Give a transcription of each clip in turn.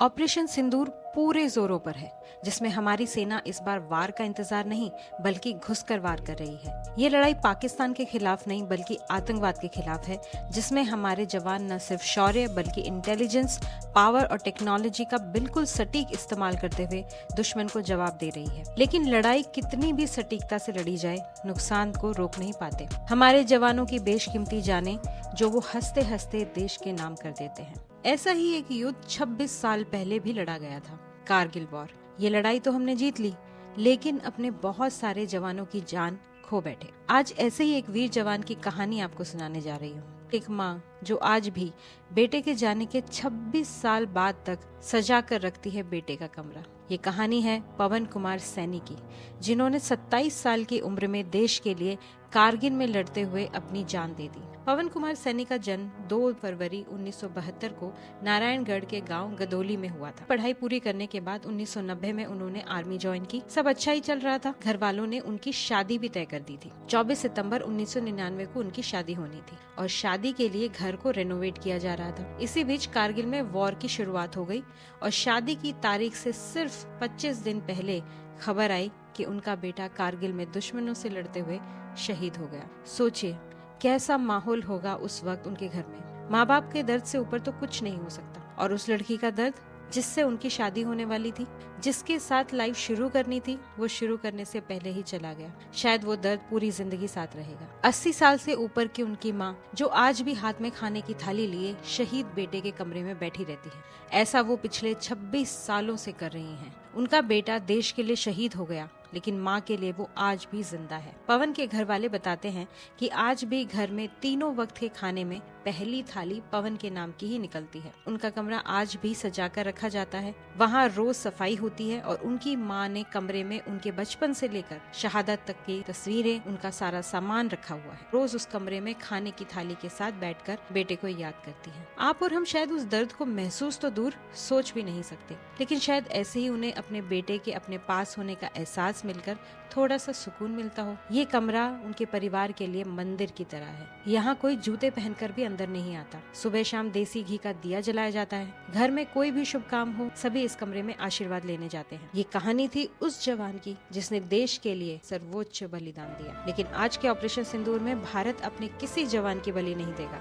Operation सिंदूर पूरे जोरों पर है, जिसमें हमारी सेना इस बार वार का इंतजार नहीं बल्कि घुसकर वार कर रही है। ये लड़ाई पाकिस्तान के खिलाफ नहीं बल्कि आतंकवाद के खिलाफ है, जिसमें हमारे जवान न सिर्फ शौर्य बल्कि इंटेलिजेंस, पावर और टेक्नोलॉजी का बिल्कुल सटीक इस्तेमाल करते हुए दुश्मन को जवाब दे रही है। लेकिन लड़ाई कितनी भी सटीकता से लड़ी जाए, नुकसान को रोक नहीं पाते हमारे जवानों की बेशकीमती जानें, जो वो हंसते हंसते देश के नाम कर देते हैं। ऐसा ही एक युद्ध 26 साल पहले भी लड़ा गया था, कारगिल वॉर। ये लड़ाई तो हमने जीत ली, लेकिन अपने बहुत सारे जवानों की जान खो बैठे। आज ऐसे ही एक वीर जवान की कहानी आपको सुनाने जा रही हूँ। एक माँ जो आज भी बेटे के जाने के 26 साल बाद तक सजा कर रखती है बेटे का कमरा। ये कहानी है पवन कुमार सैनी की, जिन्होंने 27 साल की उम्र में देश के लिए कारगिल में लड़ते हुए अपनी जान दे दी। पवन कुमार सैनी का जन्म 2 फरवरी 1972 को नारायणगढ़ के गांव गदोली में हुआ था। पढ़ाई पूरी करने के बाद 1990 में उन्होंने आर्मी ज्वाइन की। सब अच्छा ही चल रहा था। घर वालों ने उनकी शादी भी तय कर दी थी। 24 सितंबर 1999 को उनकी शादी होनी थी और शादी के लिए घर को रेनोवेट किया जा रहा था। इसी बीच कारगिल में वॉर की शुरुआत हो गई और शादी की तारीख से सिर्फ 25 दिन पहले खबर आई कि उनका बेटा कारगिल में दुश्मनों से लड़ते हुए शहीद हो गया। सोचिए कैसा माहौल होगा उस वक्त उनके घर में। माँ बाप के दर्द से ऊपर तो कुछ नहीं हो सकता, और उस लड़की का दर्द जिससे उनकी शादी होने वाली थी, जिसके साथ लाइफ शुरू करनी थी, वो शुरू करने से पहले ही चला गया। शायद वो दर्द पूरी जिंदगी साथ रहेगा। 80 साल से ऊपर की उनकी माँ, जो आज भी हाथ में खाने की थाली लिए शहीद बेटे के कमरे में बैठी रहती है। ऐसा वो पिछले 26 सालों से कर रही हैं। उनका बेटा देश के लिए शहीद हो गया, लेकिन माँ के लिए वो आज भी जिंदा है। पवन के घर वाले बताते हैं कि आज भी घर में तीनों वक्त के खाने में पहली थाली पवन के नाम की ही निकलती है। उनका कमरा आज भी सजा कर रखा जाता है। वहाँ रोज सफाई होती है और उनकी माँ ने कमरे में उनके बचपन से लेकर शहादत तक की तस्वीरें, उनका सारा सामान रखा हुआ है। रोज उस कमरे में खाने की थाली के साथ बैठकर बेटे को याद करती है। आप और हम शायद उस दर्द को महसूस तो दूर, सोच भी नहीं सकते, लेकिन शायद ऐसे ही उन्हें अपने बेटे के अपने पास होने का एहसास मिलकर थोड़ा सा सुकून मिलता हो। ये कमरा उनके परिवार के लिए मंदिर की तरह है। यहाँ कोई जूते पहनकर भी अंदर नहीं आता। सुबह शाम देसी घी का दिया जलाया जाता है। घर में कोई भी शुभ काम हो, सभी इस कमरे में आशीर्वाद लेने जाते हैं। ये कहानी थी उस जवान की जिसने देश के लिए सर्वोच्च बलिदान दिया। लेकिन आज के ऑपरेशन सिंदूर में भारत अपने किसी जवान की बलि नहीं देगा।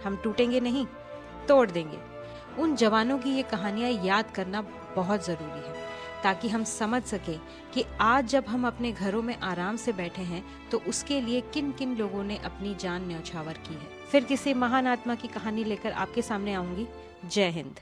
हम टूटेंगे नहीं, तोड़ देंगे। उन जवानों की ये कहानियां याद करना बहुत जरूरी है, ताकि हम समझ सके कि आज जब हम अपने घरों में आराम से बैठे हैं तो उसके लिए किन किन लोगों ने अपनी जान न्यौछावर की है। फिर किसी महान आत्मा की कहानी लेकर आपके सामने आऊंगी। जय हिंद।